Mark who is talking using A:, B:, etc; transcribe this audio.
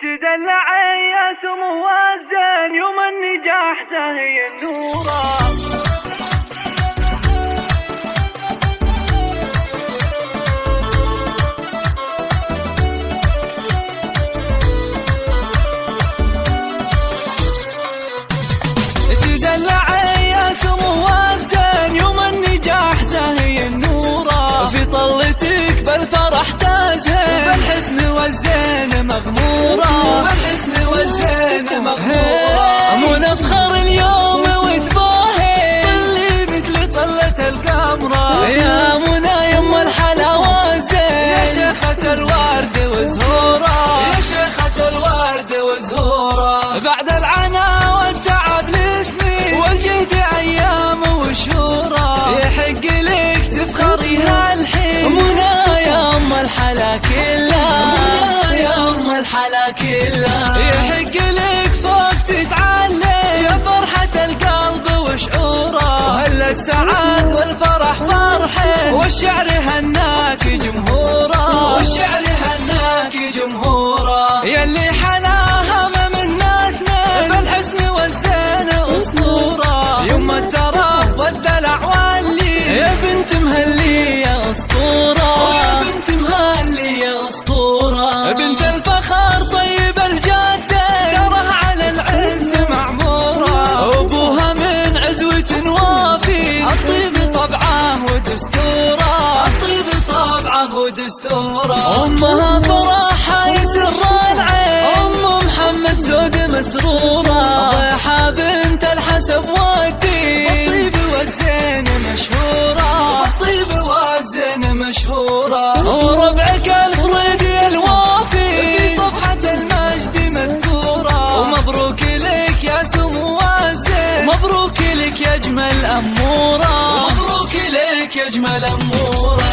A: تدلعي يا سمو الزين يوم النجاح زاهي النورة.
B: تدلعي يا سمو الزين يوم النجاح زاهي النورة، في طلتك بالفرح تازهين بالحسن والزين مغمورة، بالحسن والزين مغمورة. مو نفخر اليوم وتباهي طلي مثل طلة القمرة، يا منى يما الحلاوة زين يا شيخة الورد وزهورة، يا شيخة الورد وزهورة. بعد العنا والتعب لاسمي والجهد ايام وشهورة، يحق لك تفخري هالحين منى يا ام الحلا كلها، منى يا ام الحلا كلها. يحق لك فوق تتعلي يا فرحة القلب وشعوره، وهلا السعاد والفرح فرحين والشعر هناك جمهوره، والشعر هناك جمهوره. يلي حلاها ما منا اثنين بالحسن والزين اسطوره، يما الترف والدلع واللي يا بنت مهلي يا اسطوره، يا بنت مهلي يا اسطوره. بنت الفخر طيب الجده ترى على العز معموره، ابوها من عزوه وافي الطيب طبعه ودستوره، الطيب طبعه ودستوره. امها فرحها يسر العين ام محمد زود مسروره، ضيحه بنت الحسب والدين الطيب والزين مشهوره، الطيب والزين مشهوره. وربعك الفريدي الوافي في صفحه المجد مذكوره، ومبروك لك يا سمو الزين، مبروك لك يا اجمل اموره، مبروك لك يا اجمل اموره.